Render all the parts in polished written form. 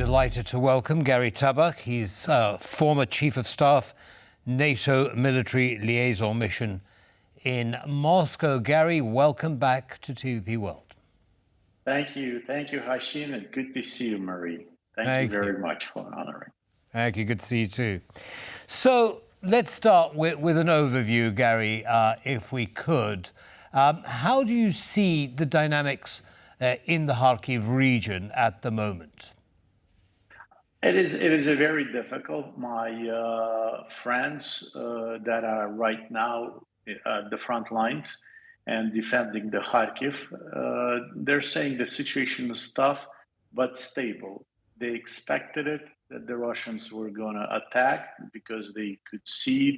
delighted to welcome Yuri Tabach. He's former Chief of Staff, NATO Military Liaison Mission in Moscow. Yuri, welcome back to TVP World. Thank you, Hashim, and good to see you, Marie. Thank you very much for honoring. Thank you, good to see you too. So let's start with an overview, Yuri, if we could. How do you see the dynamics in the Kharkiv region at the moment? It is a very difficult. My friends that are right now at the front lines and defending the Kharkiv, they're saying the situation is tough but stable. They expected it, that the Russians were going to attack because they could see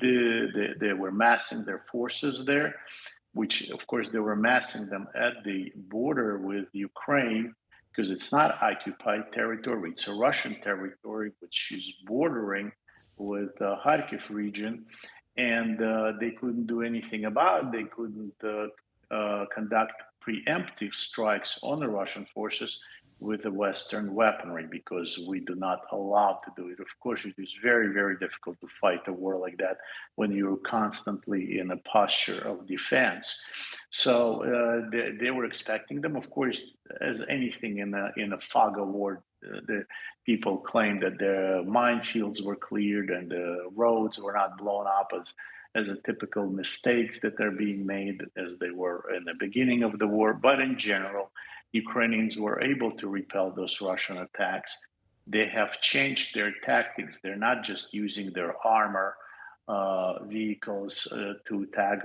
they were massing their forces there, which of course they were massing them at the border with Ukraine, because it's not occupied territory, it's a Russian territory which is bordering with the Kharkiv region, and they couldn't do anything about it. They couldn't conduct preemptive strikes on the Russian forces with the Western weaponry, because we do not allow to do it. Of course, it is very, very difficult to fight a war like that when you're constantly in a posture of defense. So they were expecting them. Of course, as anything in a fog of war, the people claimed that the minefields were cleared and the roads were not blown up as a typical mistakes that are being made as they were in the beginning of the war. But in general, Ukrainians were able to repel those Russian attacks. They have changed their tactics. They're not just using their armor vehicles to attack.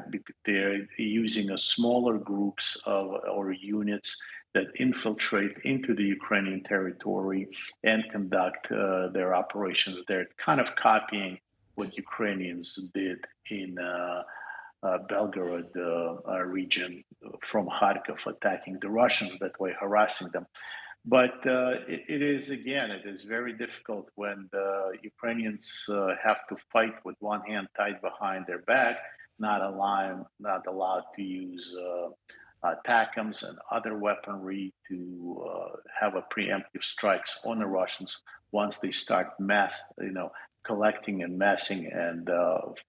They're using smaller groups or units that infiltrate into the Ukrainian territory and conduct their operations. They're kind of copying what Ukrainians did in Belgorod region from Kharkiv, attacking the Russians that way, harassing them. But it is very difficult when the Ukrainians have to fight with one hand tied behind their back, not allowed to use TACMs and other weaponry to have a preemptive strikes on the Russians once they start collecting and massing and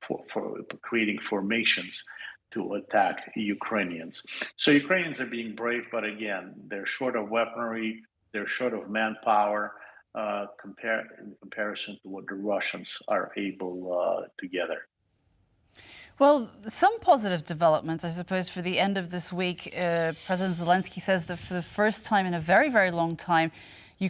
for creating formations to attack Ukrainians. So Ukrainians are being brave, but again, they're short of weaponry, they're short of manpower in comparison to what the Russians are able to gather. Well, some positive developments, I suppose, for the end of this week. President Zelensky says that for the first time in a very, very long time,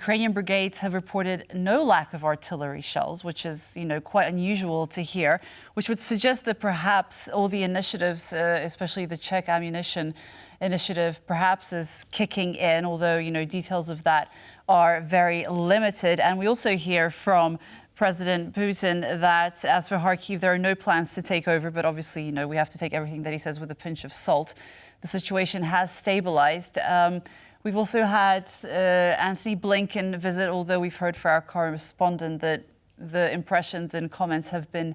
Ukrainian brigades have reported no lack of artillery shells, which is, quite unusual to hear, which would suggest that perhaps all the initiatives, especially the Czech ammunition initiative, perhaps is kicking in, although, details of that are very limited. And we also hear from President Putin that as for Kharkiv, there are no plans to take over, but obviously, we have to take everything that he says with a pinch of salt. The situation has stabilized. We've also had Antony Blinken visit, although we've heard from our correspondent that the impressions and comments have been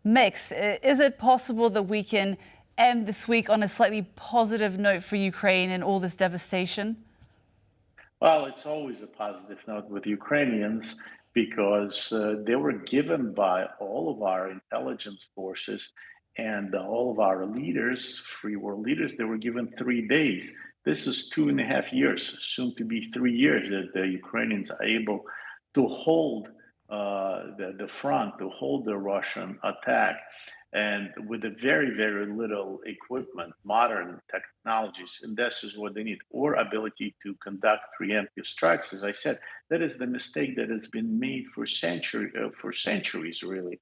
mixed. Is it possible that we can end this week on a slightly positive note for Ukraine and all this devastation? Well, it's always a positive note with Ukrainians because they were given by all of our intelligence forces and all of our leaders, free world leaders, they were given 3 days. This is 2.5 years, soon to be 3 years, that the Ukrainians are able to hold the front, to hold the Russian attack, and with a very, very little equipment, modern technologies, and this is what they need, or ability to conduct preemptive strikes. As I said, that is the mistake that has been made for centuries, really.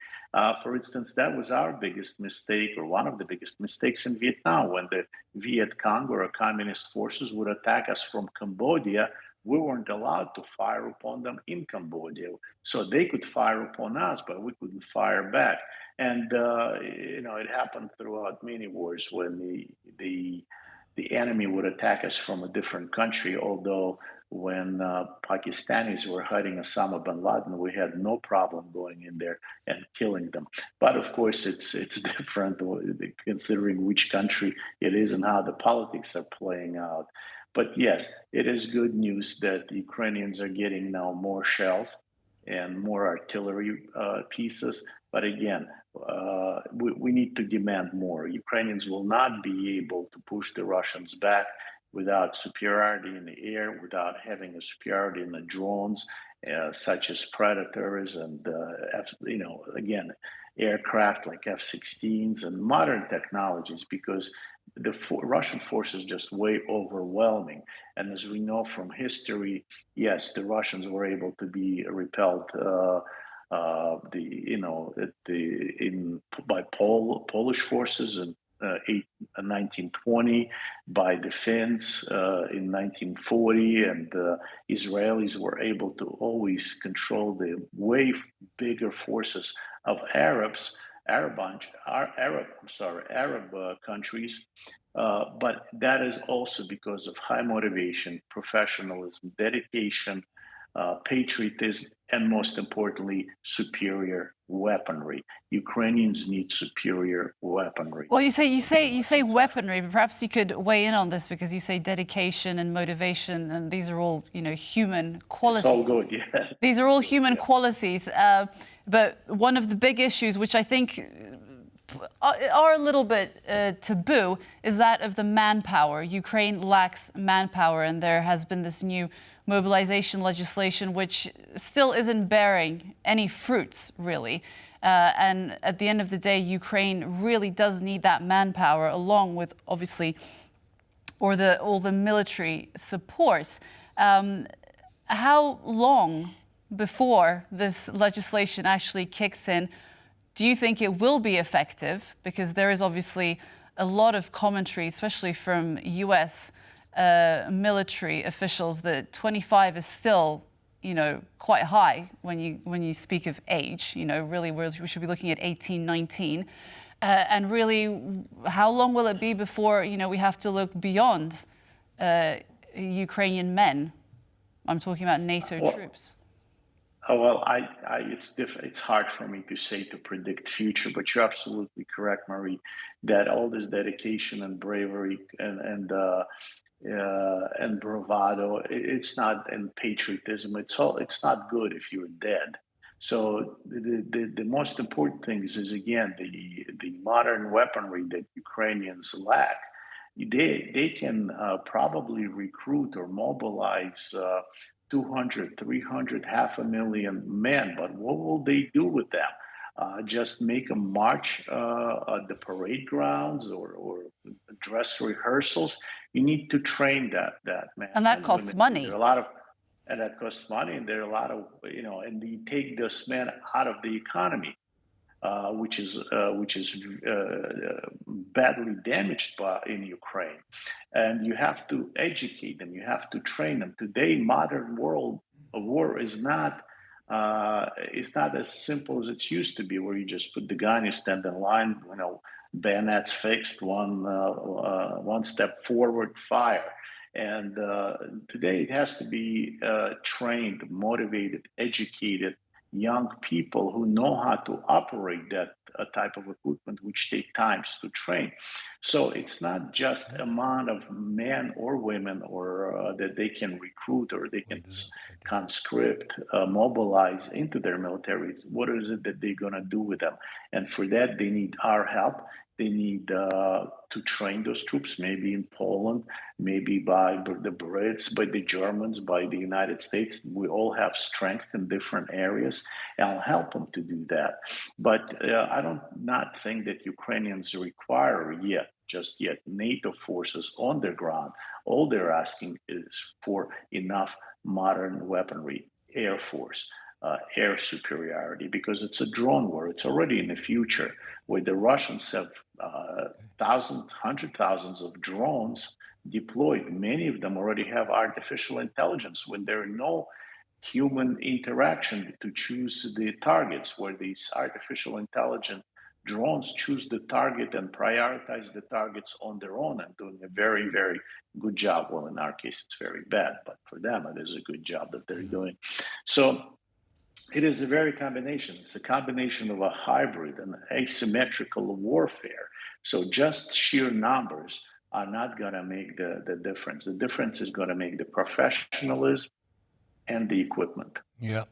For instance, that was our biggest mistake, or one of the biggest mistakes in Vietnam, when the Viet Cong or communist forces would attack us from Cambodia. We weren't allowed to fire upon them in Cambodia. So they could fire upon us, but we couldn't fire back. And, it happened throughout many wars when the enemy would attack us from a different country, although when Pakistanis were hiding Osama bin Laden, we had no problem going in there and killing them. But of course, it's different considering which country it is and how the politics are playing out. But yes, it is good news that the Ukrainians are getting now more shells and more artillery pieces. But again, we need to demand more. Ukrainians will not be able to push the Russians back without superiority in the air, without having a superiority in the drones, such as Predators and, again, aircraft like F-16s and modern technologies, because the Russian force is just way overwhelming. And as we know from history, yes, the Russians were able to be repelled by Polish forces in 1920, by the Finns in 1940, and Israelis were able to always control the way bigger forces of Arab countries. But that is also because of high motivation, professionalism, dedication, patriotism, and most importantly, superior weaponry. Ukrainians need superior weaponry. Well, you say weaponry, but perhaps you could weigh in on this, because you say dedication and motivation, and these are all, human qualities. It's all good, yeah. These are all human qualities. But one of the big issues, which I think are a little bit taboo, is that of the manpower. Ukraine lacks manpower, and there has been this new mobilization legislation which still isn't bearing any fruits, really. And at the end of the day, Ukraine really does need that manpower, along with, obviously, all the military supports. How long before this legislation actually kicks in do you think it will be effective? Because there is obviously a lot of commentary, especially from US military officials, that 25 is still, quite high when you speak of age. Really we should be looking at 18, 19. And really, how long will it be before, we have to look beyond Ukrainian men? I'm talking about NATO troops. Well, it's hard for me to predict future, but you're absolutely correct, Marie, that all this dedication and bravery and bravado, it's not, and patriotism, it's not good if you're dead. So the most important thing is again the modern weaponry that Ukrainians lack. They can probably recruit or mobilize 200, 300, 500,000 men, but what will they do with them? Just make a march at the parade grounds or dress rehearsals? You need to train that man. And that costs money. And that costs money, and there are a lot of, and you take this man out of the economy, which is badly damaged in Ukraine. And you have to educate them, you have to train them. Today, modern world of war is not as simple as it used to be, where you just put the gun, you stand in line, bayonets fixed, one step forward, fire. And today it has to be trained, motivated, educated young people who know how to operate that type of equipment, which take times to train. So it's not just amount of men or women or that they can recruit or they can conscript, mobilize into their militaries. What is it that they're going to do with them? And for that, they need our help. They need to train those troops, maybe in Poland, maybe by the Brits, by the Germans, by the United States. We all have strength in different areas, and I'll help them to do that. But I don't not think that Ukrainians require just yet NATO forces on their ground. All they're asking is for enough modern weaponry, Air Force, air superiority, because it's a drone war. It's already in the future, where the Russians have thousands, hundred thousands of drones deployed. Many of them already have artificial intelligence when there are no human interaction to choose the targets, where these artificial intelligent drones choose the target and prioritize the targets on their own, and doing a very, very good job. Well, in our case, it's very bad, but for them, it is a good job that they're doing. So it is a very combination. It's a combination of a hybrid and asymmetrical warfare. So just sheer numbers are not going to make the difference. The difference is going to make the professionalism and the equipment. Yeah.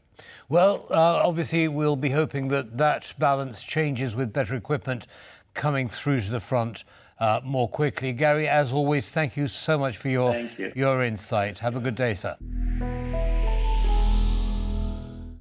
Well, obviously, we'll be hoping that that balance changes with better equipment coming through to the front more quickly. Gary, as always, thank you so much for your insight. Have a good day, sir.